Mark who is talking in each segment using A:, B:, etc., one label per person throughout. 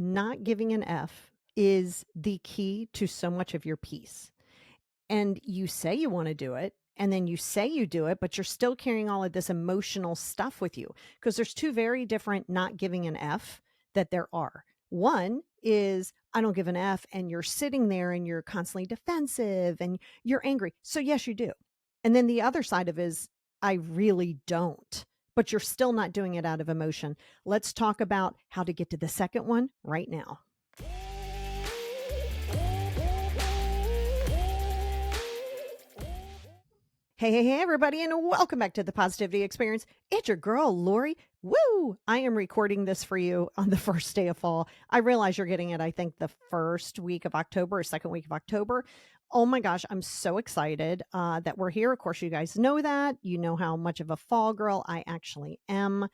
A: not giving an F is the key to so much of your peace. And you say you want to do it, and then you say you do it, but you're still carrying all of this emotional stuff with you because there's two very different not giving an F that there are. One is I don't give an F, and you're sitting there and you're constantly defensive and you're angry. So, yes, you do. And then the other side of it is I really don't, but you're still not doing it out of emotion. Let's talk about how to get to the second one right now. Hey, everybody, and welcome back to the Positivity Experience. It's your girl, Lori. Woo! I am recording this for you on the first day of fall. I realize you're getting it, I think, the first week of October or second week of October. Oh my gosh, I'm so excited that we're here. Of course, you guys know that. You know how much of a fall girl I actually am.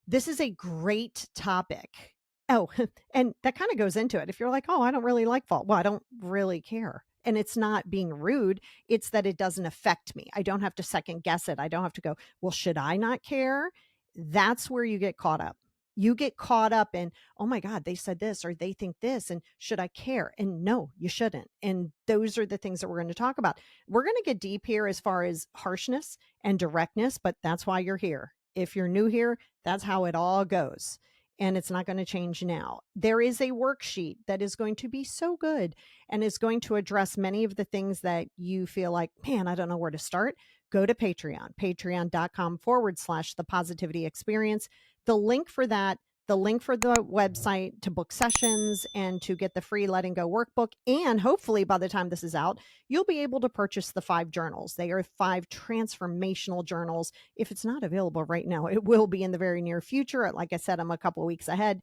A: This is a great topic. Oh, and that kind of goes into it. If you're like, oh, I don't really like fall. Well, I don't really care. And it's not being rude. It's that it doesn't affect me. I don't have to second guess it. I don't have to go, well, should I not care? That's where you get caught up. You get caught up in, oh my God, they said this or they think this. And should I care? And no, you shouldn't. And those are the things that we're going to talk about. We're going to get deep here as far as harshness and directness, but that's why you're here. If you're new here, that's how it all goes. And it's not going to change now. There is a worksheet that is going to be so good and is going to address many of the things that you feel like, man, I don't know where to start. Go to Patreon, patreon.com/the positivity experience. The link for that, the link for the website to book sessions and to get the free Letting Go workbook. And hopefully by the time this is out, you'll be able to purchase the 5 journals. They are 5 transformational journals. If it's not available right now, it will be in the very near future. Like I said, I'm a couple of weeks ahead,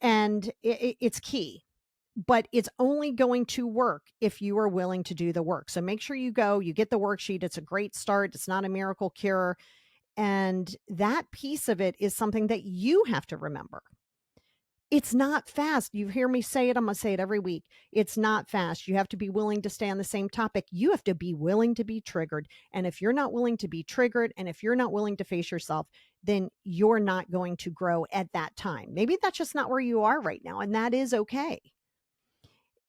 A: and it's key. But it's only going to work if you are willing to do the work. So make sure you go, you get the worksheet. It's a great start. It's not a miracle cure. And that piece of it is something that you have to remember. It's not fast. You hear me say it. I'm going to say it every week. It's not fast. You have to be willing to stay on the same topic. You have to be willing to be triggered. And if you're not willing to be triggered, and if you're not willing to face yourself, then you're not going to grow at that time. Maybe that's just not where you are right now. And that is okay.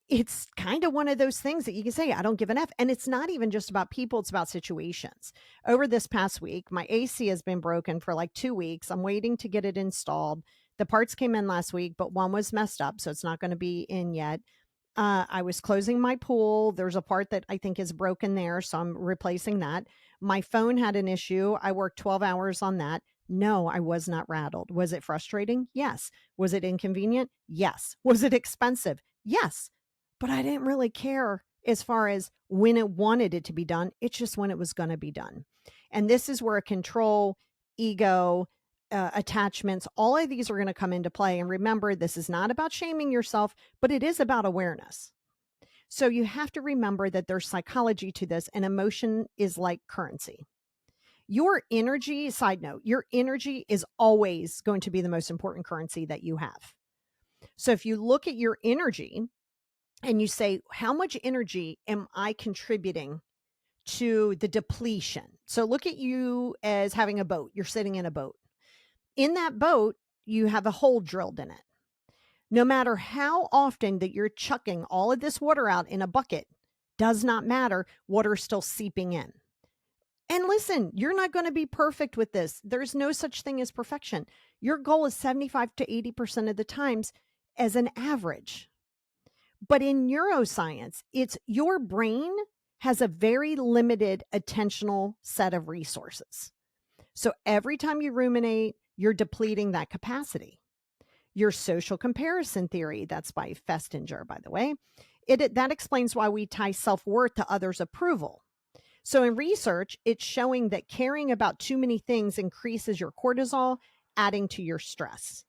A: It's kind of one of those things that you can say, I don't give an F. And it's not even just about people, it's about situations. Over this past week, my AC has been broken for like 2 weeks. I'm waiting to get it installed. The parts came in last week, but one was messed up, so it's not going to be in yet. I was closing my pool. There's a part that I think is broken there, so I'm replacing that. My phone had an issue. I worked 12 hours on that. No, I was not rattled. Was it frustrating? Yes. Was it inconvenient? Yes. Was it expensive? Yes. But I didn't really care as far as when it wanted it to be done. It's just when it was going to be done. And this is where control, ego, attachments, all of these are going to come into play. And remember, this is not about shaming yourself, but it is about awareness. So you have to remember that there's psychology to this, and emotion is like currency. Your energy, side note, your energy is always going to be the most important currency that you have. So if you look at your energy and you say, how much energy am I contributing to the depletion? So look at you as having a boat. You're sitting in a boat. In that boat, you have a hole drilled in it. No matter how often that you're chucking all of this water out in a bucket, does not matter. Water is still seeping in. And listen, you're not going to be perfect with this. There's no such thing as perfection. Your goal is 75 to 80% of the times as an average. But in neuroscience, it's your brain has a very limited attentional set of resources. So every time you ruminate, you're depleting that capacity. Your social comparison theory, that's by Festinger, by the way, that explains why we tie self-worth to others' approval. So in research, it's showing that caring about too many things increases your cortisol, adding to your stress.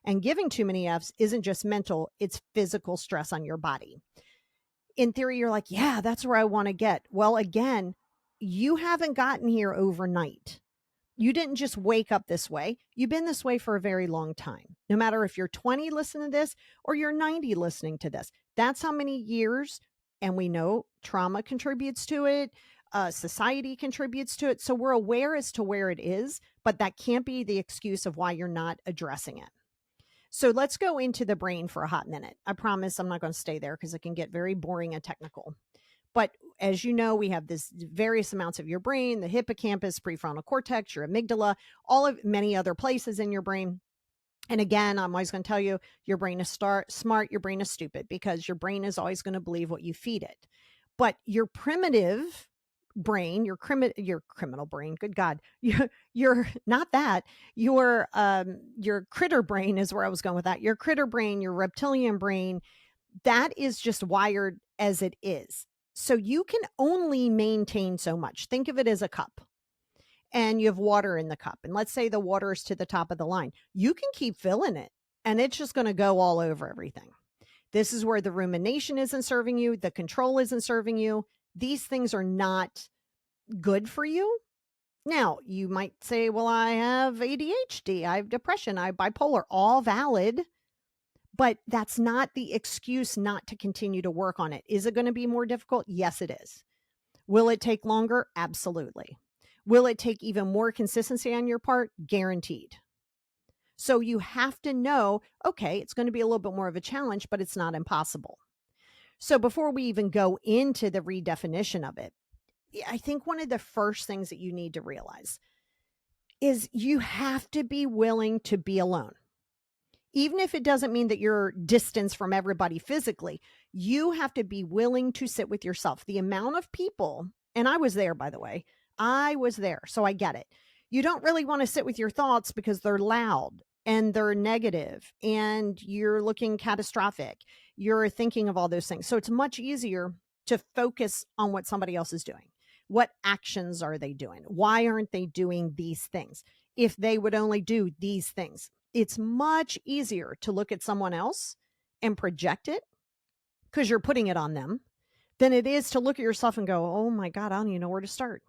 A: And giving too many F's isn't just mental, it's physical stress on your body. In theory, you're like, yeah, that's where I want to get. Well, again, you haven't gotten here overnight. You didn't just wake up this way. You've been this way for a very long time. No matter if you're 20 listening to this or you're 90 listening to this, that's how many years. And we know trauma contributes to it. Society contributes to it. So we're aware as to where it is, but that can't be the excuse of why you're not addressing it. So let's go into the brain for a hot minute. I promise I'm not going to stay there because it can get very boring and technical. But as you know, we have this various amounts of your brain, the hippocampus, prefrontal cortex, your amygdala, all of many other places in your brain. And again, I'm always going to tell you, your brain is smart, your brain is stupid, because your brain is always going to believe what you feed it. But your primitive brain, your criminal brain, good God, you're not that. Your critter brain is where I was going with that. Your critter brain, your reptilian brain, that is just wired as it is. So you can only maintain so much. Think of it as a cup, and you have water in the cup. And let's say the water is to the top of the line. You can keep filling it and it's just going to go all over everything. This is where the rumination isn't serving you, the control isn't serving you. These things are not good for you. Now, you might say, well, I have ADHD, I have depression, I have bipolar, all valid. But that's not the excuse not to continue to work on it. Is it going to be more difficult? Yes, it is. Will it take longer? Absolutely. Will it take even more consistency on your part? Guaranteed. So you have to know, okay, it's going to be a little bit more of a challenge, but it's not impossible. So before we even go into the redefinition of it, I think one of the first things that you need to realize is you have to be willing to be alone. Even if it doesn't mean that you're distanced from everybody physically, you have to be willing to sit with yourself. The amount of people, and I was there, by the way, I was there, so I get it. You don't really want to sit with your thoughts because they're loud and they're negative and you're looking catastrophic. You're thinking of all those things. So it's much easier to focus on what somebody else is doing. What actions are they doing? Why aren't they doing these things? If they would only do these things. It's much easier to look at someone else and project it because you're putting it on them than it is to look at yourself and go, oh my God, I don't even know where to start.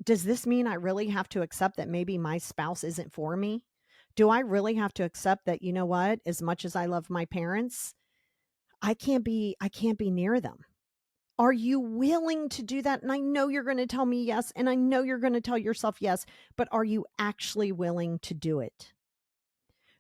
A: Does this mean I really have to accept that maybe my spouse isn't for me? Do I really have to accept that, you know what, as much as I love my parents, I can't be near them? Are you willing to do that? And I know you're going to tell me yes, and I know you're going to tell yourself yes, but are you actually willing to do it?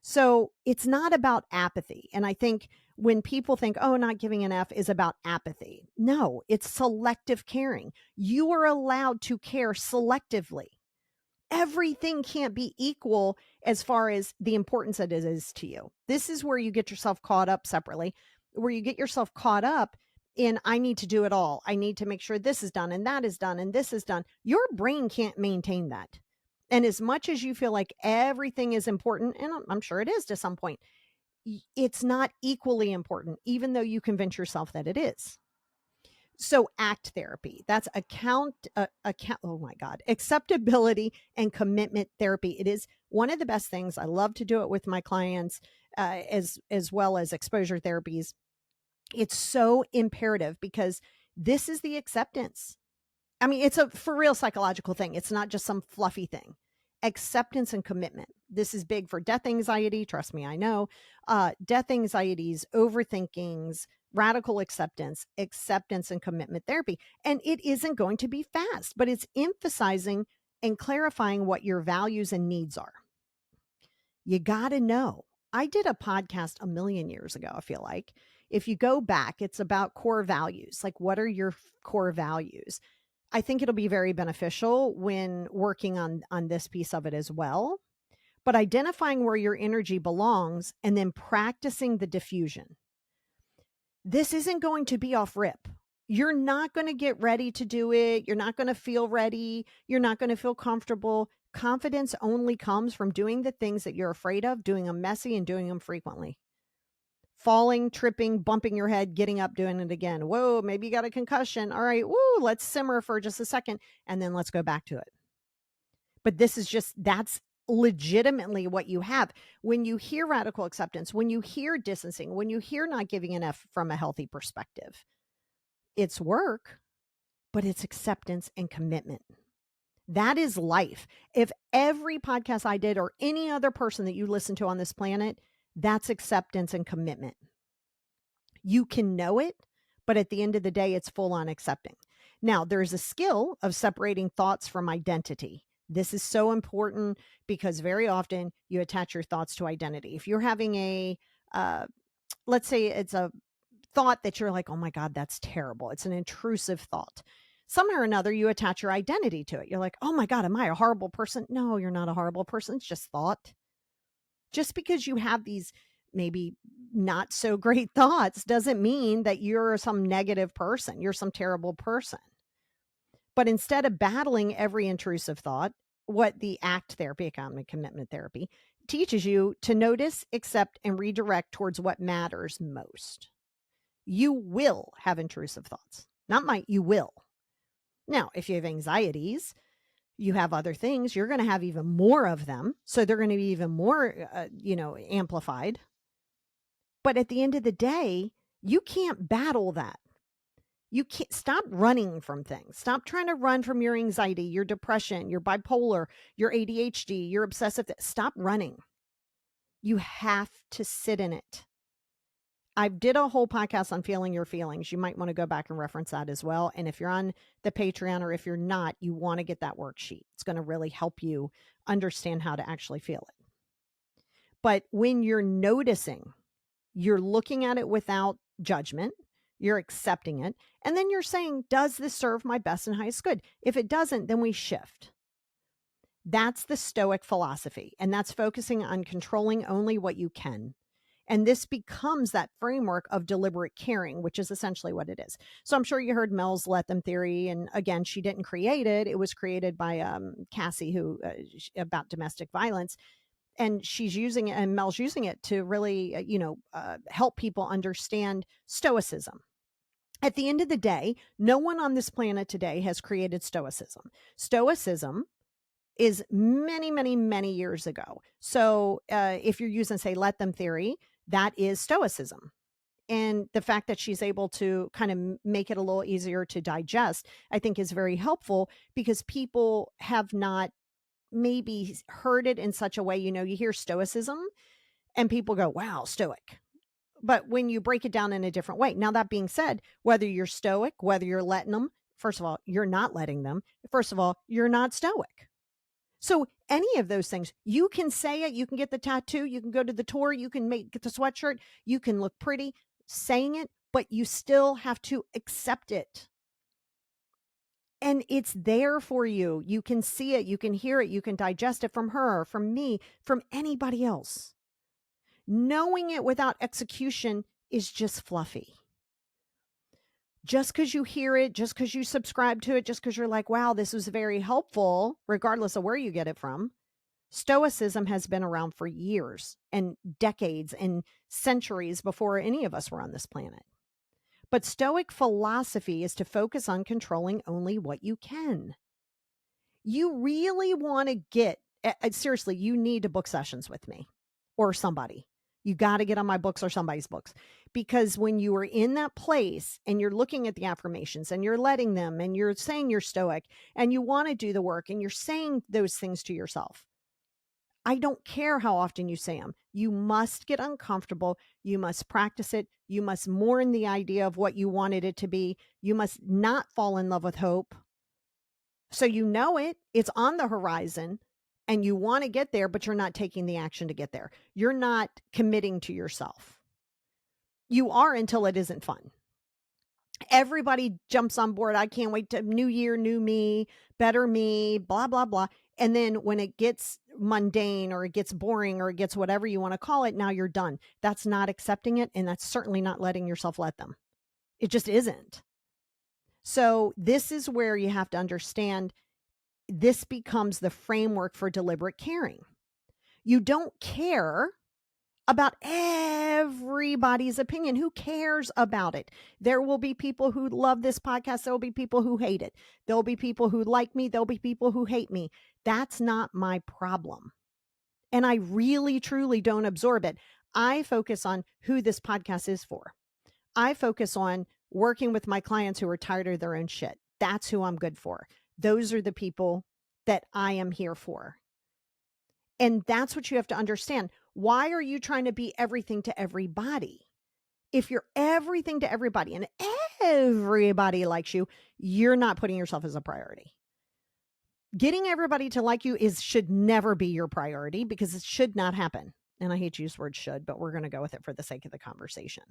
A: So it's not about apathy. And I think when people think, oh, not giving an F is about apathy. No, it's selective caring. You are allowed to care selectively. Everything can't be equal as far as the importance that it is to you. This is where you get yourself caught up separately, where you get yourself caught up in, I need to do it all. I need to make sure this is done and that is done and this is done. Your brain can't maintain that. And as much as you feel like everything is important, and I'm sure it is to some point, it's not equally important, even though you convince yourself that it is. So ACT therapy, that's oh my God, acceptability and commitment therapy. It is one of the best things. I love to do it with my clients, as well as exposure therapies. It's so imperative because this is the acceptance. I mean, it's a for real psychological thing. It's not just some fluffy thing. Acceptance and commitment. This is big for death anxiety. Trust me, I know. Death anxieties, overthinkings, radical acceptance, acceptance and commitment therapy. And it isn't going to be fast, but it's emphasizing and clarifying what your values and needs are. You got to know. I did a podcast a million years ago, I feel like. If you go back, it's about core values. Like, what are your core values? I think it'll be very beneficial when working on this piece of it as well. But identifying where your energy belongs and then practicing the diffusion. This isn't going to be off rip. You're not going to get ready to do it. You're not going to feel ready. You're not going to feel comfortable. Confidence only comes from doing the things that you're afraid of, doing them messy and doing them frequently. Falling, tripping, bumping your head, getting up, doing it again. Whoa, maybe you got a concussion. All right, woo, let's simmer for just a second and then let's go back to it. But that's legitimately what you have. When you hear radical acceptance, when you hear distancing, when you hear not giving an F from a healthy perspective, it's work, but it's acceptance and commitment. That is life. If every podcast I did or any other person that you listen to on this planet, that's acceptance and commitment. You can know it, but at the end of the day, it's full on accepting. Now, there's a skill of separating thoughts from identity. This is so important because very often you attach your thoughts to identity. If you're having uh, let's say it's a thought that you're like, oh my God, that's terrible. It's an intrusive thought. Somehow or another, you attach your identity to it. You're like, oh my God, am I a horrible person? No, you're not a horrible person. It's just thought. Just because you have these maybe not so great thoughts doesn't mean that you're some negative person. You're some terrible person. But instead of battling every intrusive thought, what the ACT therapy, accountability commitment therapy, teaches you to notice, accept, and redirect towards what matters most. You will have intrusive thoughts. Not might, you will. Now, if you have anxieties, you have other things, you're going to have even more of them. So they're going to be even more, amplified. But at the end of the day, you can't battle that. You can't stop running from things. Stop trying to run from your anxiety, your depression, your bipolar, your ADHD, your obsessive. Stop running. You have to sit in it. I did a whole podcast on feeling your feelings. You might want to go back and reference that as well. And if you're on the Patreon or if you're not, you want to get that worksheet. It's going to really help you understand how to actually feel it. But when you're noticing, you're looking at it without judgment, you're accepting it, and then you're saying, does this serve my best and highest good? If it doesn't, then we shift. That's the Stoic philosophy, and that's focusing on controlling only what you can. And this becomes that framework of deliberate caring, which is essentially what it is. So I'm sure you heard Mel's let them theory. And again, she didn't create it. It was created by Cassie, who about domestic violence. And she's using it, and Mel's using it to really, help people understand Stoicism. At the end of the day, no one on this planet today has created Stoicism. Stoicism is many, many, many years ago. So if you're using, say, let them theory, that is Stoicism. And the fact that she's able to kind of make it a little easier to digest, I think is very helpful because people have not maybe heard it in such a way, you hear Stoicism and people go, wow, Stoic. But when you break it down in a different way. Now, that being said, whether you're Stoic, whether you're letting them, first of all, you're not letting them. First of all, you're not Stoic. So any of those things, you can say it, you can get the tattoo, you can go to the tour, you can get the sweatshirt, you can look pretty saying it, but you still have to accept it. And it's there for you. You can see it, you can hear it, you can digest it from her, from me, from anybody else. Knowing it without execution is just fluffy. Just because you hear it, just because you subscribe to it, just because you're like, wow, this was very helpful, regardless of where you get it from. Stoicism has been around for years and decades and centuries before any of us were on this planet. But Stoic philosophy is to focus on controlling only what you can. You really want to get, seriously, you need to book sessions with me or somebody. You got to get on my books or somebody's books, because when you are in that place and you're looking at the affirmations and you're letting them and you're saying you're Stoic and you want to do the work and you're saying those things to yourself, I don't care how often you say them. You must get uncomfortable. You must practice it. You must mourn the idea of what you wanted it to be. You must not fall in love with hope. So you know it, it's on the horizon and you want to get there, but you're not taking the action to get there. You're not committing to yourself. You are until it isn't fun. Everybody jumps on board. I can't wait to new year, new me, better me, blah, blah, blah. And then when it gets mundane or it gets boring or it gets whatever you want to call it, now you're done. That's not accepting it. And that's certainly not letting yourself let them. It just isn't. So this is where you have to understand this becomes the framework for deliberate caring. You don't care about everybody's opinion. Who cares about it? There will be people who love this podcast. There will be people who hate it. There'll be people who like me. There'll be people who hate me. That's not my problem. And I really, truly don't absorb it. I focus on who this podcast is for. I focus on working with my clients who are tired of their own shit. That's who I'm good for. Those are the people that I am here for. And that's what you have to understand. Why are you trying to be everything to everybody? If you're everything to everybody and everybody likes you, you're not putting yourself as a priority. Getting everybody to like you should never be your priority because it should not happen. And I hate to use the word should, but we're going to go with it for the sake of the conversation.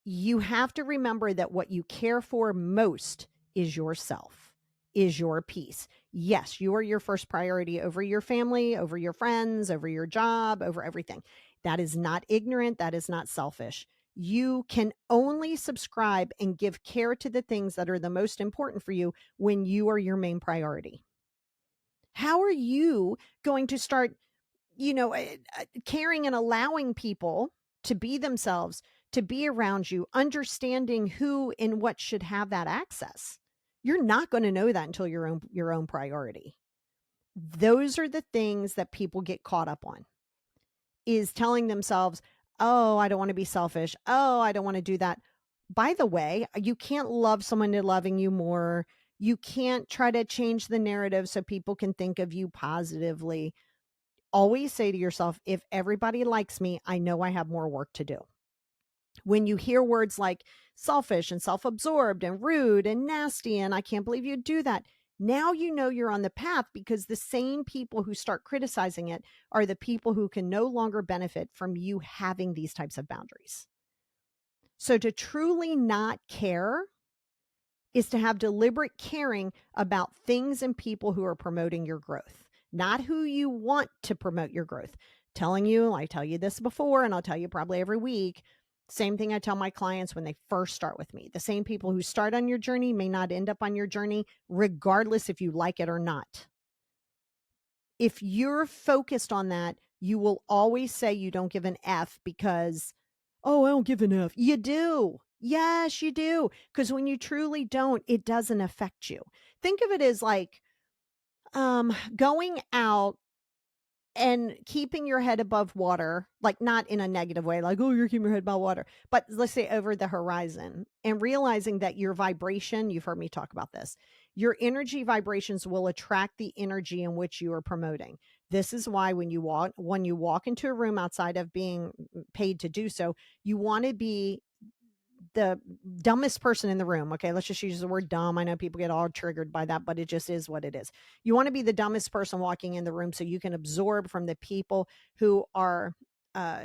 A: You have to remember that what you care for most is yourself, is your peace. Yes, you are your first priority over your family, over your friends, over your job, over everything. That is not ignorant. That is not selfish. You can only subscribe and give care to the things that are the most important for you when you are your main priority. How are you going to start, caring and allowing people to be themselves, to be around you, understanding who and what should have that access? You're not going to know that until your own priority. Those are the things that people get caught up on, is telling themselves, "Oh, I don't want to be selfish. Oh, I don't want to do that." By the way, you can't love someone to loving you more. You can't try to change the narrative so people can think of you positively. Always say to yourself, if everybody likes me, I know I have more work to do. When you hear words like selfish and self-absorbed and rude and nasty and I can't believe you do that, now you know you're on the path, because the same people who start criticizing it are the people who can no longer benefit from you having these types of boundaries. So to truly not care is to have deliberate caring about things and people who are promoting your growth, not who you want to promote your growth. I tell you this before, and I'll tell you probably every week. Same thing I tell my clients when they first start with me. The same people who start on your journey may not end up on your journey, regardless if you like it or not. If you're focused on that, you will always say you don't give an F because, oh, I don't give an F. You do. Yes, you do. Because when you truly don't, it doesn't affect you. Think of it as like going out and keeping your head above water, like not in a negative way, like, oh, you're keeping your head above water, but let's say over the horizon, and realizing that your vibration, you've heard me talk about this, your energy vibrations will attract the energy in which you are promoting. This is why when you walk into a room outside of being paid to do so, you want to be the dumbest person in the room. Okay, let's just use the word dumb. I know people get all triggered by that, but it just is what it is. You want to be the dumbest person walking in the room so you can absorb from the people who are uh,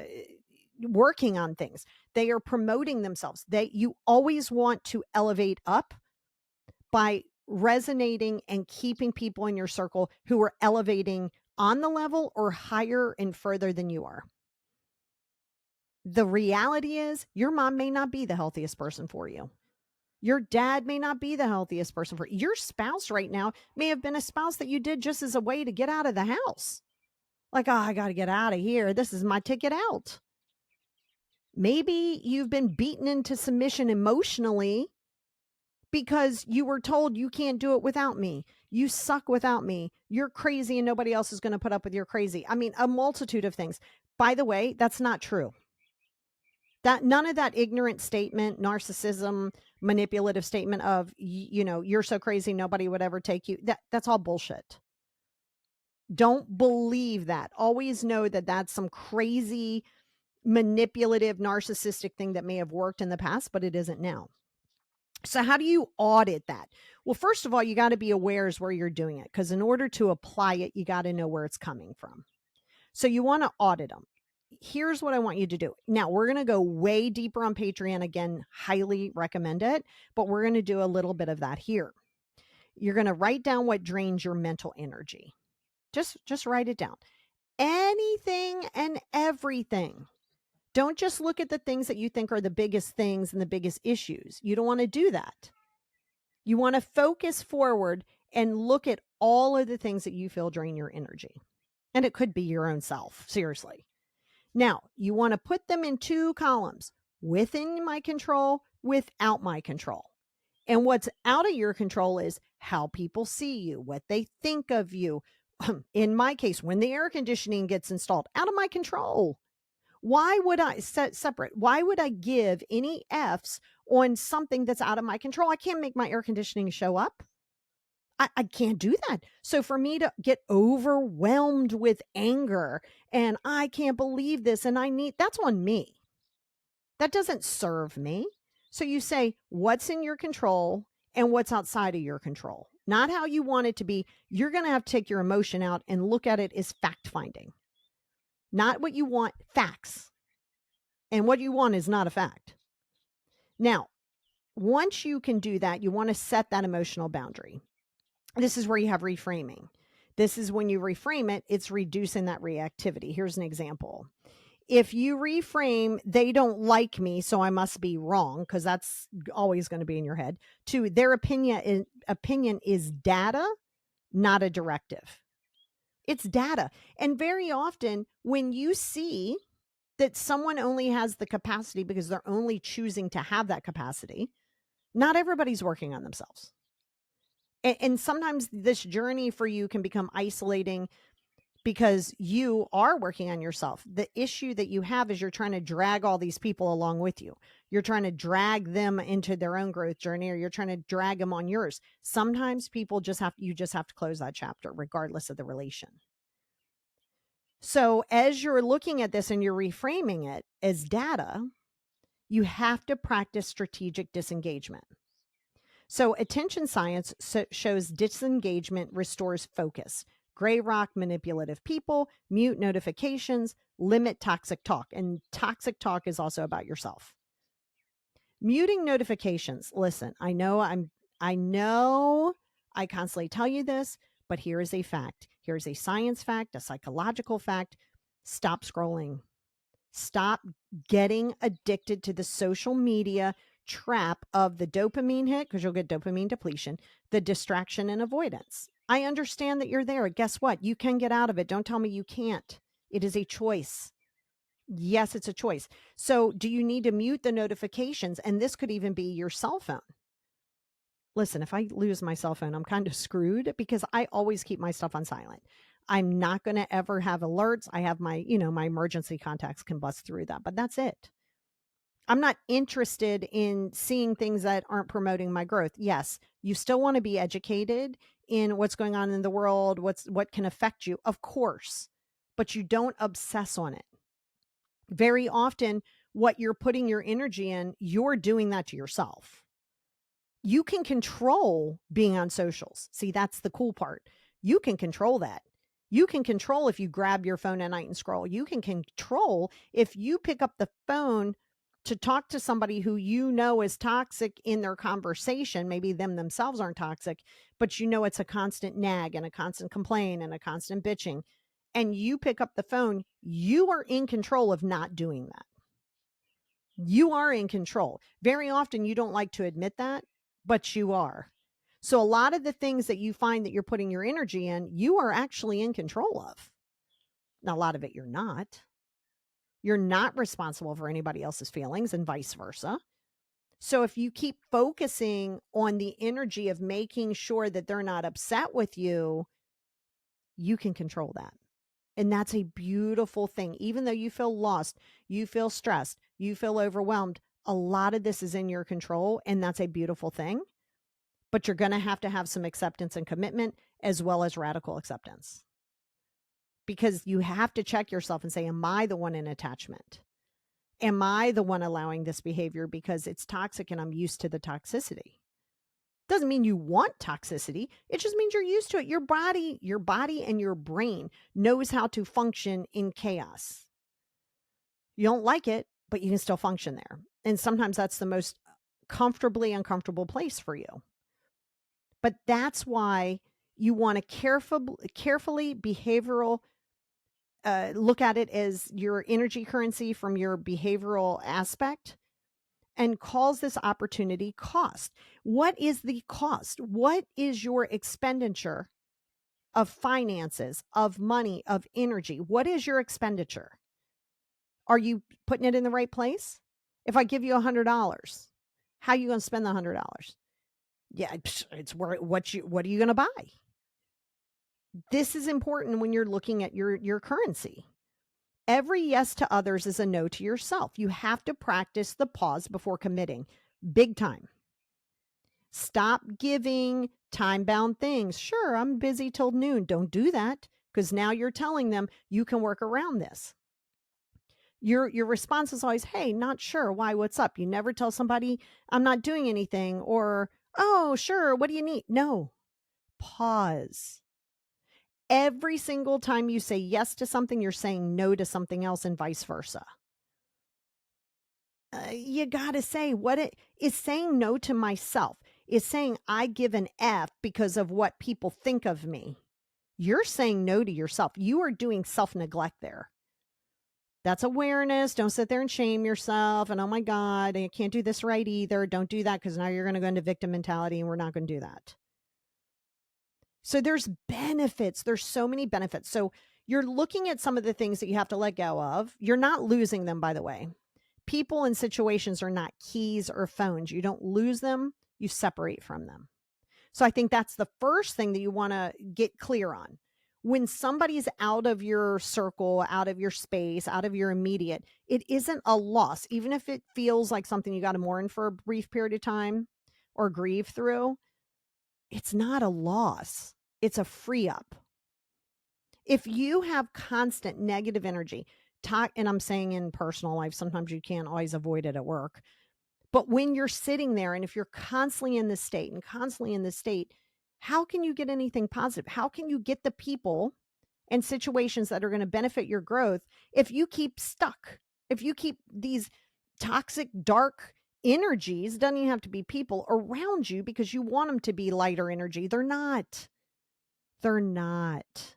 A: working on things. They are promoting themselves. You always want to elevate up by resonating and keeping people in your circle who are elevating on the level or higher and further than you are. The reality is your mom may not be the healthiest person for you. Your dad may not be the healthiest person for you. Your spouse right now may have been a spouse that you did just as a way to get out of the house. Like, oh, I got to get out of here. This is my ticket out. Maybe you've been beaten into submission emotionally because you were told you can't do it without me. You suck without me. You're crazy and nobody else is going to put up with your crazy. I mean, a multitude of things. By the way, that's not true. That none of that ignorant statement, narcissism, manipulative statement of, you're so crazy nobody would ever take you. That's all bullshit. Don't believe that. Always know that that's some crazy manipulative narcissistic thing that may have worked in the past, but it isn't now. So how do you audit that? Well, first of all, you got to be aware is where you're doing it, because in order to apply it, you got to know where it's coming from. So you want to audit them. Here's what I want you to do. Now, we're going to go way deeper on Patreon. Again, highly recommend it, but we're going to do a little bit of that here. You're going to write down what drains your mental energy. Just write it down. Anything and everything. Don't just look at the things that you think are the biggest things and the biggest issues. You don't want to do that. You want to focus forward and look at all of the things that you feel drain your energy. And it could be your own self, seriously. Now, you want to put them in two columns: within my control, without my control. And what's out of your control is how people see you, what they think of you. In my case, when the air conditioning gets installed, out of my control. Why would I set separate? Why would I give any F's on something that's out of my control? I can't make my air conditioning show up. I can't do that. So for me to get overwhelmed with anger and I can't believe this and that's on me. That doesn't serve me. So you say what's in your control and what's outside of your control. not how you want it to be. You're going to have to take your emotion out and look at it as fact finding, not what you want, facts. And what you want is not a fact. Now, once you can do that, you want to set that emotional boundary. This is where you have reframing. This is when you reframe it, it's reducing that reactivity. Here's an example. If you reframe, they don't like me, so I must be wrong, because that's always going to be in your head, to their opinion is data, not a directive. It's data. And very often when you see that someone only has the capacity because they're only choosing to have that capacity, not everybody's working on themselves. And sometimes this journey for you can become isolating because you are working on yourself. The issue that you have is you're trying to drag all these people along with you. You're trying to drag them into their own growth journey, or you're trying to drag them on yours. Sometimes people you just have to close that chapter regardless of the relation. So as you're looking at this and you're reframing it as data, you have to practice strategic disengagement. So attention science shows disengagement restores focus. Gray rock manipulative people, mute notifications, limit toxic talk. And toxic talk is also about yourself. Muting notifications. Listen, I know I constantly tell you this, but here is a fact. Here's a science fact, a psychological fact. Stop scrolling. Stop getting addicted to the social media trap of the dopamine hit, because you'll get dopamine depletion, the distraction and avoidance. I understand that you're there. Guess what? You can get out of it. Don't tell me you can't. It is a choice. Yes, it's a choice. So do you need to mute the notifications? And this could even be your cell phone. Listen, if I lose my cell phone, I'm kind of screwed because I always keep my stuff on silent. I'm not going to ever have alerts. I have my emergency contacts can bust through that, but that's it. I'm not interested in seeing things that aren't promoting my growth. Yes, you still want to be educated in what's going on in the world, what can affect you, of course, but you don't obsess on it. Very often, what you're putting your energy in, you're doing that to yourself. You can control being on socials. See, that's the cool part. You can control that. You can control if you grab your phone at night and scroll. You can control if you pick up the phone to talk to somebody who you know is toxic in their conversation. Maybe them themselves aren't toxic, but you know it's a constant nag and a constant complaint and a constant bitching. And you pick up the phone, you are in control of not doing that. You are in control. Very often you don't like to admit that, but you are. So a lot of the things that you find that you're putting your energy in, you are actually in control of. Now, a lot of it you're not. You're not responsible for anybody else's feelings and vice versa. So if you keep focusing on the energy of making sure that they're not upset with you, you can control that. And that's a beautiful thing. Even though you feel lost, you feel stressed, you feel overwhelmed, a lot of this is in your control, and that's a beautiful thing. But you're going to have some acceptance and commitment, as well as radical acceptance. Because you have to check yourself and say, am I the one in attachment? Am I the one allowing this behavior because it's toxic and I'm used to the toxicity? Doesn't mean you want toxicity. It just means you're used to it. Your body and your brain knows how to function in chaos. You don't like it, but you can still function there. And sometimes that's the most comfortably uncomfortable place for you. But that's why you want to carefully behavioral look at it as your energy currency from your behavioral aspect, and calls this opportunity cost. What is the cost? What is your expenditure of finances, of money, of energy? What is your expenditure? Are you putting it in the right place? If I give you $100, how are you going to spend the $100? Yeah, it's where what are you going to buy? This is important when you're looking at your currency. Every yes to others is a no to yourself. You have to practice the pause before committing. Big time. Stop giving time-bound things. Sure, I'm busy till noon. Don't do that, because now you're telling them you can work around this. Your response is always, hey, not sure. Why? What's up? You never tell somebody I'm not doing anything, or, oh, sure. What do you need? No, Pause. Every single time you say yes to something, you're saying no to something else and vice versa. You got to say what it is saying no to myself is saying I give an F because of what people think of me. You're saying no to yourself. You are doing self-neglect there. That's awareness. Don't sit there and shame yourself. And oh my God, I can't do this right either. Don't do that because now you're going to go into victim mentality and we're not going to do that. So there's benefits. There's so many benefits. So you're looking at some of the things that you have to let go of. You're not losing them, by the way. People and situations are not keys or phones. You don't lose them. You separate from them. So I think that's the first thing that you want to get clear on. When somebody's out of your circle, out of your space, out of your immediate, it isn't a loss. Even if it feels like something you got to mourn for a brief period of time or grieve through, it's not a loss. It's a free up. If you have constant negative energy, and I'm saying in personal life, sometimes you can't always avoid it at work. But when you're sitting there and if you're constantly in this state and constantly in this state, how can you get anything positive? How can you get the people and situations that are going to benefit your growth if you keep stuck? If you keep these toxic, dark energies, doesn't even have to be people around you because you want them to be lighter energy. They're not. They're not.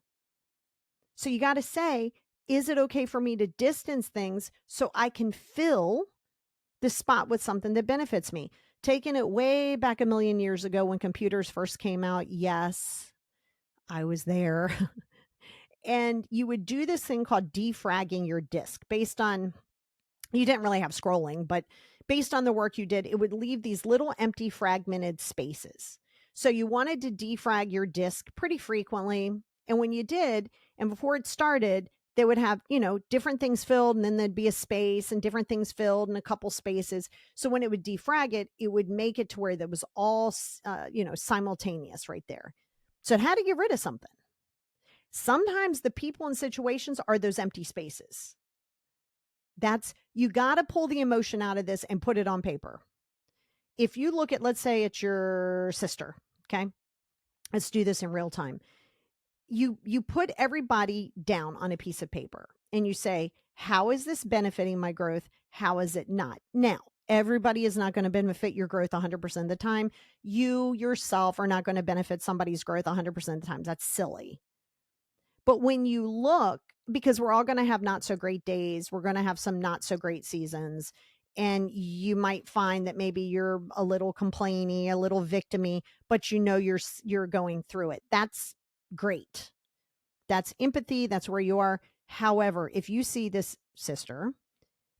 A: So you got to say, is it okay for me to distance things so I can fill the spot with something that benefits me? Taking it way back a million years ago when computers first came out, yes, I was there. And you would do this thing called defragging your disk based on, you didn't really have scrolling, but based on the work you did, it would leave these little empty fragmented spaces. So you wanted to defrag your disk pretty frequently. And when you did, and before it started, they would have, different things filled, and then there'd be a space and different things filled and a couple spaces. So when it would defrag it, it would make it to where that was all, simultaneous right there. So it had to get rid of something. Sometimes the people and situations are those empty spaces. You got to pull the emotion out of this and put it on paper. If you look at, let's say it's your sister, okay? Let's do this in real time. You put everybody down on a piece of paper and you say, how is this benefiting my growth? How is it not? Now, everybody is not going to benefit your growth 100% of the time. You yourself are not going to benefit somebody's growth 100% of the time. That's silly. But when you look, because we're all going to have not so great days, we're going to have some not so great seasons. And you might find that maybe you're a little complainy, a little victimy, but you're going through it. That's great. That's empathy. That's where you are. However, if you see this sister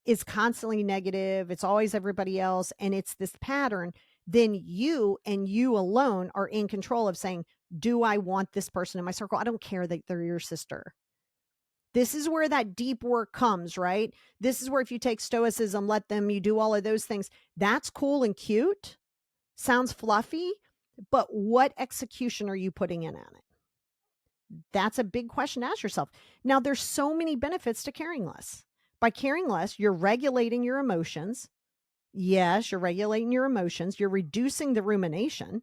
A: is constantly negative, it's always everybody else, and it's this pattern, then you and you alone are in control of saying, do I want this person in my circle? I don't care that they're your sister. This is where that deep work comes, right? This is where if you take stoicism, you do all of those things. That's cool and cute. Sounds fluffy, but what execution are you putting in on it? That's a big question to ask yourself. Now, there's so many benefits to caring less. By caring less, you're regulating your emotions. Yes, you're regulating your emotions. You're reducing the rumination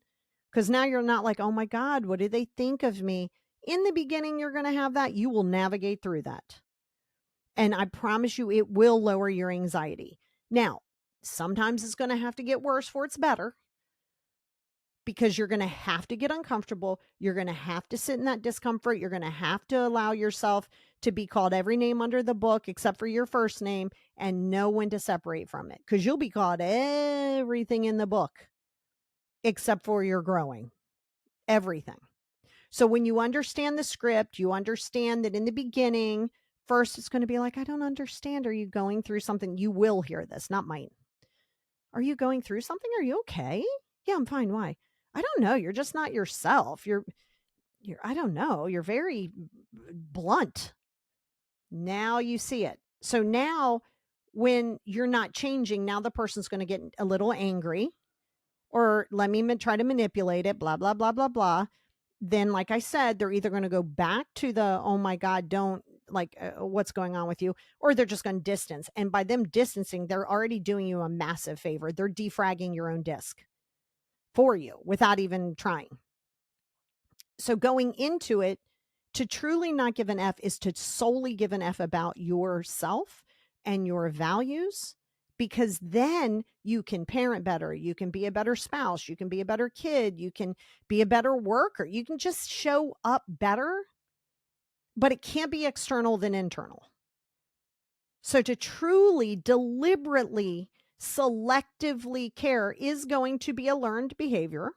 A: because now you're not like, oh my God, what do they think of me? In the beginning, you're going to have that. You will navigate through that. And I promise you, it will lower your anxiety. Now, sometimes it's going to have to get worse before it's better because you're going to have to get uncomfortable. You're going to have to sit in that discomfort. You're going to have to allow yourself to be called every name under the book except for your first name and know when to separate from it because you'll be called everything in the book except for your growing. Everything. So when you understand the script, you understand that in the beginning, first it's going to be like, I don't understand. Are you going through something? You will hear this, not mine. Are you going through something? Are you okay? Yeah, I'm fine. Why? I don't know. You're just not yourself. I don't know. You're very blunt. Now you see it. So now when you're not changing, now the person's going to get a little angry or let me try to manipulate it, blah, blah, blah, blah, blah. Then, like I said, they're either going to go back to the, oh my God, don't what's going on with you, or they're just going to distance. And by them distancing, they're already doing you a massive favor. They're defragging your own disk for you without even trying. So going into it, to truly not give an F is to solely give an F about yourself and your values, because then you can parent better. You can be a better spouse. You can be a better kid. You can be a better worker. You can just show up better, but it can't be external than internal. So to truly, deliberately, selectively care is going to be a learned behavior.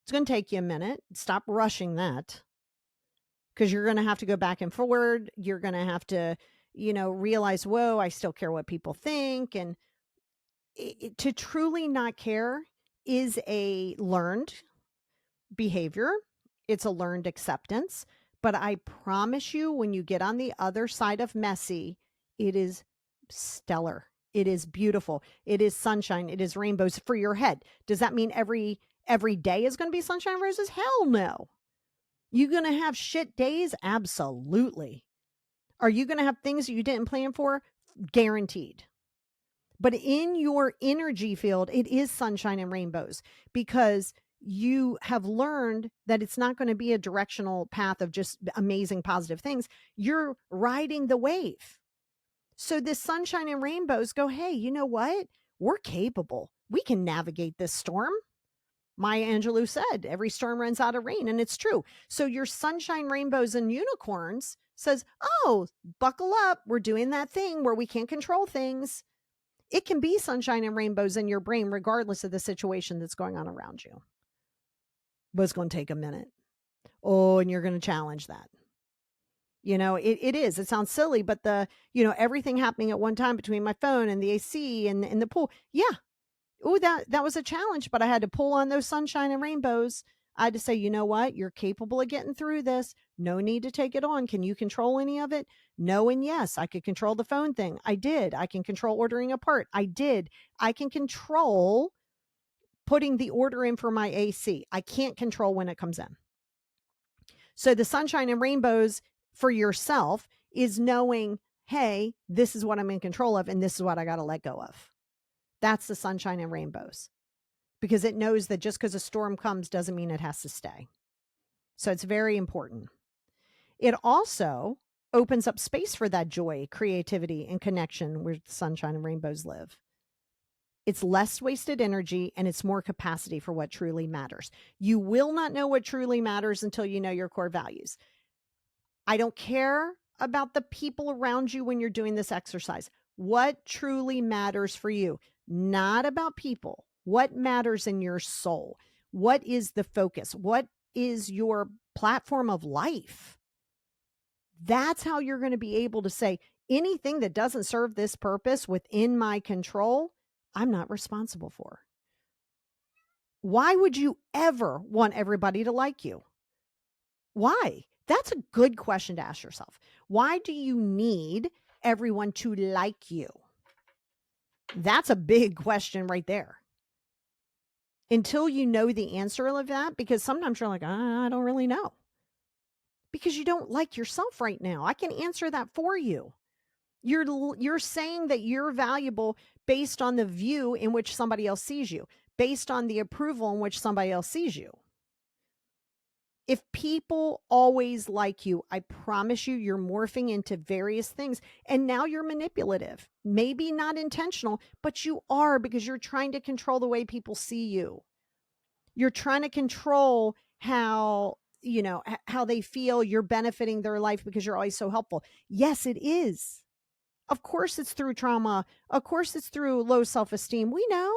A: It's going to take you a minute. Stop rushing that, because you're going to have to go back and forward. You're going to have to, realize, whoa, I still care what people think. And to truly not care is a learned behavior. It's a learned acceptance. But I promise you, when you get on the other side of messy, it is stellar. It is beautiful. It is sunshine. It is rainbows for your head. Does that mean every day is going to be sunshine and roses? Hell no. You going to have shit days? Absolutely. Are you going to have things that you didn't plan for? Guaranteed. But in your energy field, it is sunshine and rainbows, because you have learned that it's not going to be a directional path of just amazing positive things. You're riding the wave. So this sunshine and rainbows go, hey, you know what? We're capable. We can navigate this storm. Maya Angelou said, every storm runs out of rain. And it's true. So your sunshine, rainbows, and unicorns says, oh, buckle up. We're doing that thing where we can't control things. It can be sunshine and rainbows in your brain, regardless of the situation that's going on around you. But it's going to take a minute. Oh, and you're going to challenge that. It is. It sounds silly, but everything happening at one time between my phone and the AC and the pool. Yeah. Oh, that was a challenge, but I had to pull on those sunshine and rainbows. I had to say, you know what? You're capable of getting through this. No need to take it on. Can you control any of it? No and yes. I could control the phone thing. I did. I can control ordering a part. I did. I can control putting the order in for my AC. I can't control when it comes in. So the sunshine and rainbows for yourself is knowing, hey, this is what I'm in control of, and this is what I got to let go of. That's the sunshine and rainbows, because it knows that just because a storm comes doesn't mean it has to stay. So it's very important. It also opens up space for that joy, creativity, and connection where the sunshine and rainbows live. It's less wasted energy, and it's more capacity for what truly matters. You will not know what truly matters until you know your core values. I don't care about the people around you when you're doing this exercise. What truly matters for you? Not about people. What matters in your soul? What is the focus? What is your platform of life? That's how you're going to be able to say, anything that doesn't serve this purpose within my control, I'm not responsible for. Why would you ever want everybody to like you? Why? That's a good question to ask yourself. Why do you need everyone to like you? That's a big question right there. Until you know the answer of that, because sometimes you're like, I don't really know. Because you don't like yourself right now. I can answer that for you. You're saying that you're valuable based on the view in which somebody else sees you, based on the approval in which somebody else sees you. If people always like you, I promise you, you're morphing into various things. And now you're manipulative. Maybe not intentional, but you are, because you're trying to control the way people see you. You're trying to control how they feel. You're benefiting their life because you're always so helpful. Yes, it is. Of course it's through trauma. Of course it's through low self-esteem. We know.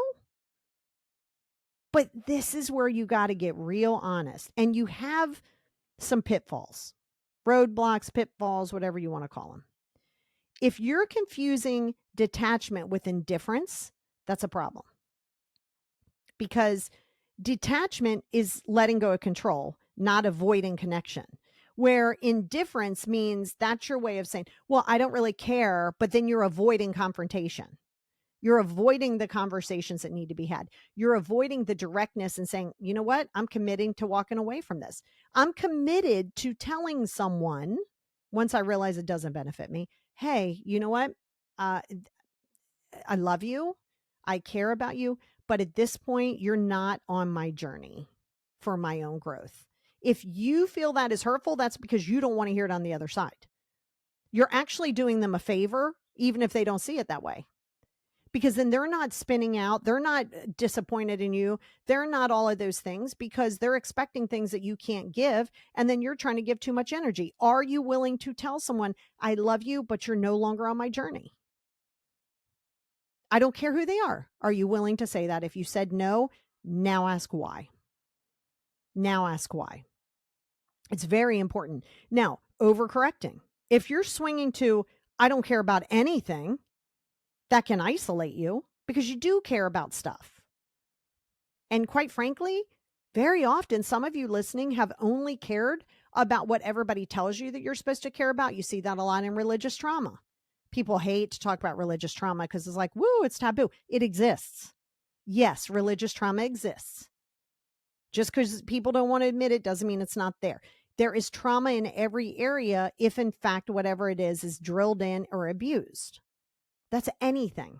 A: But this is where you got to get real honest. And you have some pitfalls, roadblocks, pitfalls, whatever you want to call them. If you're confusing detachment with indifference, that's a problem. Because detachment is letting go of control, not avoiding connection. Where indifference means that's your way of saying, well, I don't really care, but then you're avoiding confrontation. You're avoiding the conversations that need to be had. You're avoiding the directness and saying, you know what? I'm committing to walking away from this. I'm committed to telling someone, once I realize it doesn't benefit me, hey, you know what? I love you. I care about you. But at this point, you're not on my journey for my own growth. If you feel that is hurtful, that's because you don't want to hear it on the other side. You're actually doing them a favor, even if they don't see it that way. Because then they're not spinning out. They're not disappointed in you. They're not all of those things because they're expecting things that you can't give. And then you're trying to give too much energy. Are you willing to tell someone, I love you, but you're no longer on my journey? I don't care who they are. Are you willing to say that? If you said no, now ask why. Now ask why. It's very important. Now, overcorrecting. If you're swinging to, I don't care about anything, that can isolate you because you do care about stuff. And quite frankly, very often, some of you listening have only cared about what everybody tells you that you're supposed to care about. You see that a lot in religious trauma. People hate to talk about religious trauma because it's like, woo, it's taboo. It exists. Yes, religious trauma exists. Just because people don't want to admit it doesn't mean it's not there. There is trauma in every area if, in fact, whatever it is drilled in or abused. That's anything.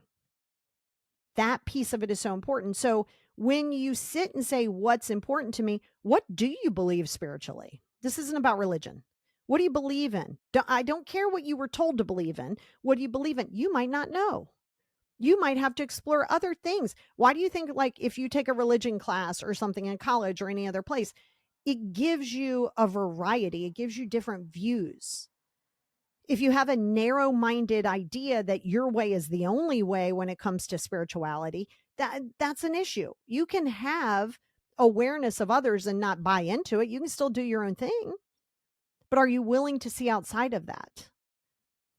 A: That piece of it is so important. So when you sit and say, what's important to me, what do you believe spiritually? This isn't about religion. What do you believe in? I don't care what you were told to believe in. What do you believe in? You might not know. You might have to explore other things. Why do you think, like, if you take a religion class or something in college or any other place, it gives you a variety, it gives you different views. If you have a narrow-minded idea that your way is the only way when it comes to spirituality, that's an issue. You can have awareness of others and not buy into it. You can still do your own thing. But are you willing to see outside of that?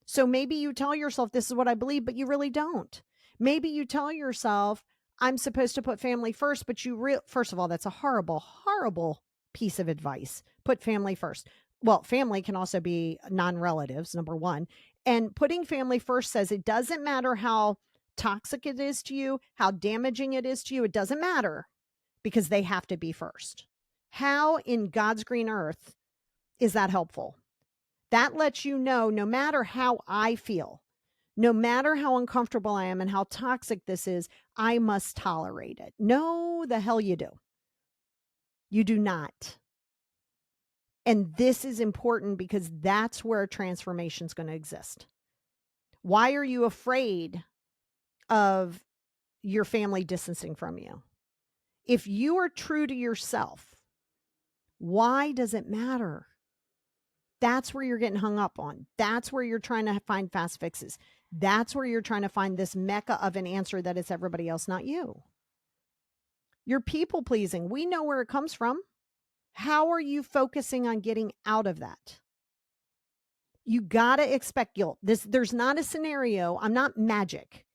A: So maybe you tell yourself, this is what I believe, but you really don't. Maybe you tell yourself, I'm supposed to put family first, but first of all, that's a horrible, horrible piece of advice. Put family first. Well, family can also be non-relatives, number one. And putting family first says it doesn't matter how toxic it is to you, how damaging it is to you. It doesn't matter because they have to be first. How in God's green earth is that helpful? That lets you know, no matter how I feel, no matter how uncomfortable I am and how toxic this is, I must tolerate it. No, the hell you do. You do not. And this is important because that's where transformation is going to exist. Why are you afraid of your family distancing from you? If you are true to yourself, why does it matter? That's where you're getting hung up on. That's where you're trying to find fast fixes. That's where you're trying to find this mecca of an answer that it's everybody else, not you. You're people pleasing. We know where it comes from. How are you focusing on getting out of that? You got to expect guilt. There's not a scenario. I'm not magic.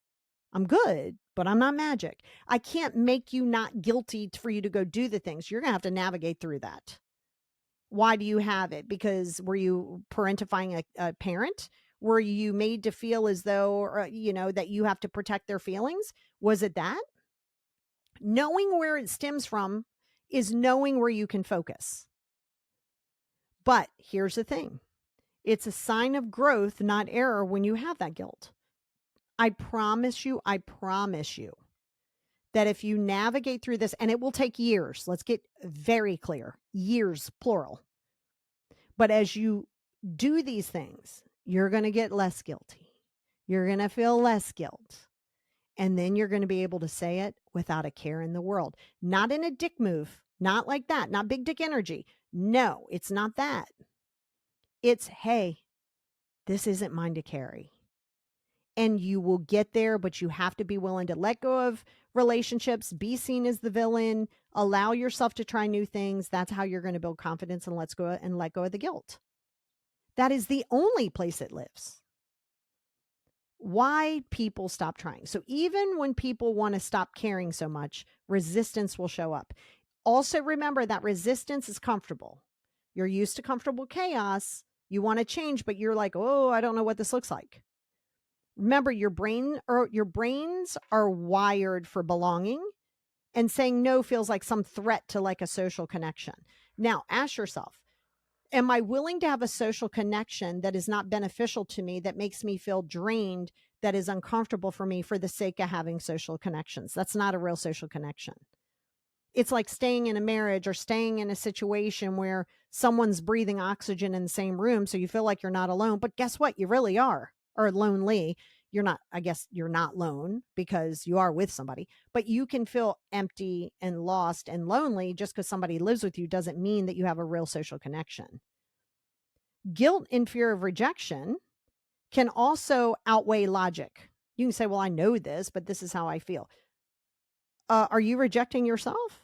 A: I'm good, but I'm not magic. I can't make you not guilty for you to go do the things. You're going to have to navigate through that. Why do you have it? Because were you parentifying a parent? Were you made to feel as though, that you have to protect their feelings? Was it that? Knowing where it stems from is knowing where you can focus. But here's the thing. It's a sign of growth, not error, when you have that guilt. I promise you that if you navigate through this, and it will take years, let's get very clear, years, plural. But as you do these things, you're going to get less guilty. You're going to feel less guilt. And then you're going to be able to say it without a care in the world. Not in a dick move. Not like that. Not big dick energy. No, it's not that. It's, hey, this isn't mine to carry. And you will get there, but you have to be willing to let go of relationships, be seen as the villain, allow yourself to try new things. That's how you're going to build confidence and let go of the guilt. That is the only place it lives. Why people stop trying. So even when people want to stop caring so much, resistance will show up. Also remember that resistance is comfortable. You're used to comfortable chaos. You want to change, but you're like, oh, I don't know what this looks like. Remember, your brains are wired for belonging, and saying no feels like some threat to like a social connection. Now, ask yourself, am I willing to have a social connection that is not beneficial to me, that makes me feel drained, that is uncomfortable for me for the sake of having social connections? That's not a real social connection. It's like staying in a marriage or staying in a situation where someone's breathing oxygen in the same room. So you feel like you're not alone, but guess what? You really are, or lonely. You're not, I guess you're not lone because you are with somebody, but you can feel empty and lost and lonely just because somebody lives with you doesn't mean that you have a real social connection. Guilt and fear of rejection can also outweigh logic. You can say, well, I know this, but this is how I feel. Are you rejecting yourself?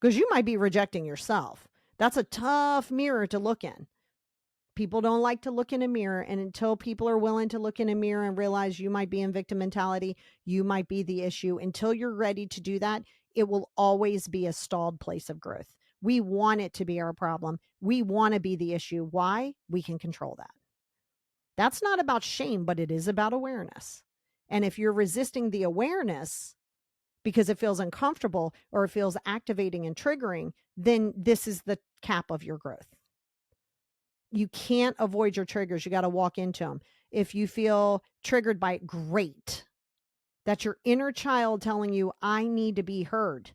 A: Because you might be rejecting yourself. That's a tough mirror to look in. People don't like to look in a mirror. And until people are willing to look in a mirror and realize you might be in victim mentality, you might be the issue. Until you're ready to do that, it will always be a stalled place of growth. We want it to be our problem. We want to be the issue. Why? We can control that. That's not about shame, but it is about awareness. And if you're resisting the awareness because it feels uncomfortable or it feels activating and triggering, then this is the cap of your growth. You can't avoid your triggers. You got to walk into them. If you feel triggered by it, great. That's your inner child telling you, I need to be heard.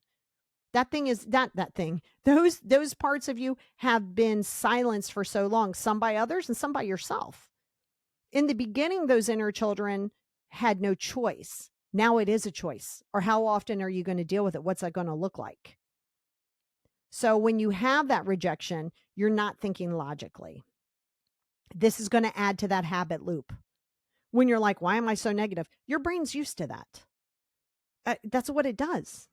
A: That thing is that thing. Those parts of you have been silenced for so long, some by others and some by yourself. In the beginning, those inner children had no choice. Now it is a choice. Or how often are you going to deal with it? What's that going to look like? So when you have that rejection, you're not thinking logically. This is going to add to that habit loop. When you're like, why am I so negative? Your brain's used to that. That's what it does.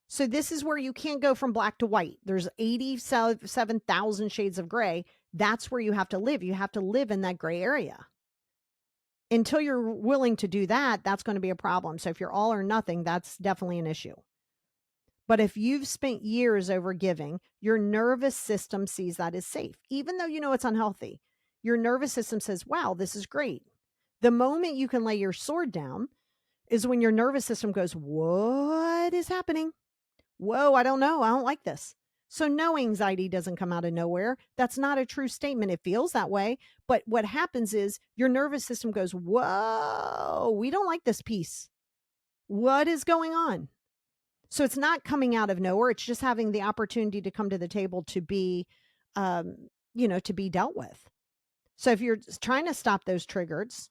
A: So this is where you can't go from black to white. There's 87,000 shades of gray. That's where you have to live. You have to live in that gray area. Until you're willing to do that, that's going to be a problem. So if you're all or nothing, that's definitely an issue. But if you've spent years over giving, your nervous system sees that as safe, even though you know it's unhealthy. Your nervous system says, wow, this is great. The moment you can lay your sword down is when your nervous system goes, what is happening? Whoa, I don't know. I don't like this. So no, anxiety doesn't come out of nowhere. That's not a true statement. It feels that way. But what happens is your nervous system goes, whoa, we don't like this piece. What is going on? So it's not coming out of nowhere. It's just having the opportunity to come to the table to be, to be dealt with. So if you're trying to stop those triggers,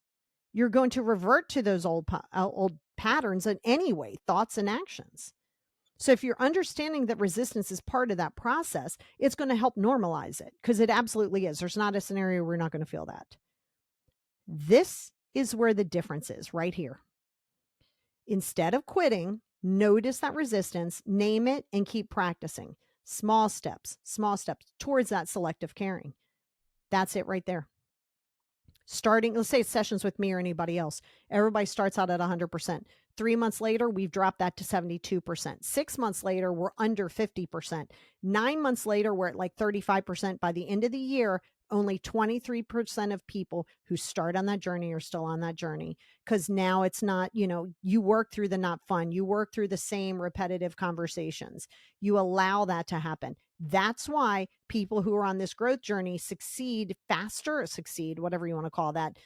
A: you're going to revert to those old patterns in any way, thoughts and actions. So if you're understanding that resistance is part of that process, it's going to help normalize it because it absolutely is. There's not a scenario where we're not going to feel that. This is where the difference is right here. Instead of quitting, notice that resistance, name it, and keep practicing. Small steps towards that selective caring. That's it right there. Starting, let's say it's sessions with me or anybody else. Everybody starts out at 100%. 3 months later, we've dropped that to 72%. 6 months later, we're under 50%. 9 months later, we're at like 35%. By the end of the year, only 23% of people who start on that journey are still on that journey. Because now it's not, you work through the not fun. You work through the same repetitive conversations. You allow that to happen. That's why people who are on this growth journey succeed faster, whatever you want to call that,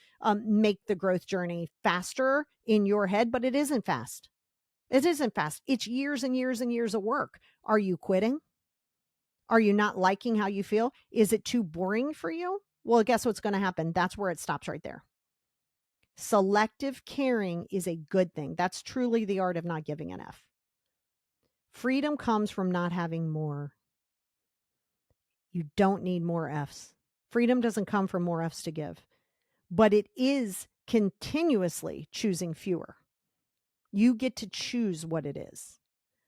A: make the growth journey faster in your head, but it isn't fast. It isn't fast. It's years and years and years of work. Are you quitting? Are you not liking how you feel? Is it too boring for you? Well, guess what's going to happen? That's where it stops right there. Selective caring is a good thing. That's truly the art of not giving an F. Freedom comes from not having more. You don't need more Fs. Freedom doesn't come from more Fs to give, but it is continuously choosing fewer. You get to choose what it is.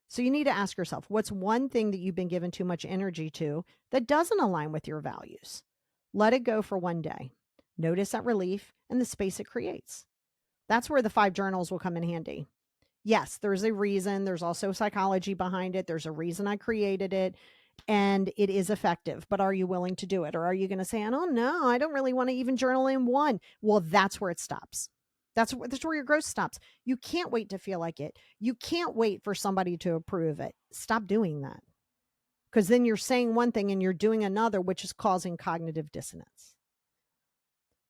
A: So you need to ask yourself, what's one thing that you've been given too much energy to that doesn't align with your values? Let it go for one day. Notice that relief and the space it creates. That's where the 5 journals will come in handy. Yes, there's a reason. There's also psychology behind it. There's a reason I created it. And it is effective, but are you willing to do it? Or are you going to say, I don't know, I don't really want to even journal in one? Well, that's where it stops. That's where your growth stops. You can't wait to feel like it. You can't wait for somebody to approve it. Stop doing that. Because then you're saying one thing and you're doing another, which is causing cognitive dissonance.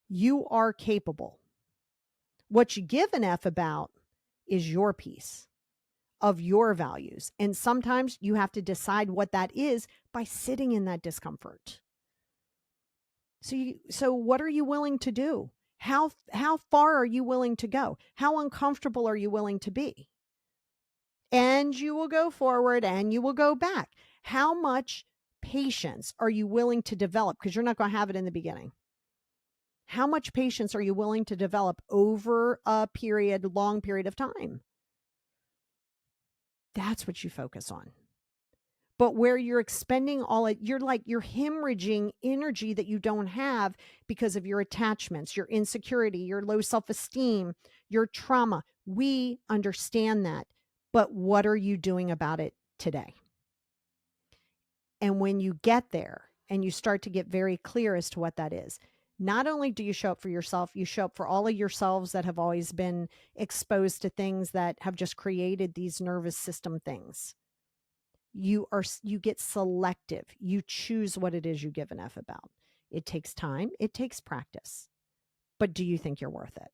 A: You are capable. What you give an F about is your piece. of your values. And sometimes you have to decide what that is by sitting in that discomfort. So what are you willing to do? How far are you willing to go? How uncomfortable are you willing to be? And you will go forward and you will go back. How much patience are you willing to develop? Because you're not going to have it in the beginning. How much patience are you willing to develop over a long period of time? That's what you focus on. But where you're expending you're hemorrhaging energy that you don't have because of your attachments, your insecurity, your low self-esteem, your trauma. We understand that. But what are you doing about it today? And when you get there and you start to get very clear as to what that is, not only do you show up for yourself, you show up for all of yourselves that have always been exposed to things that have just created these nervous system things. You get selective. You choose what it is you give an F about. It takes time. It takes practice. But do you think you're worth it?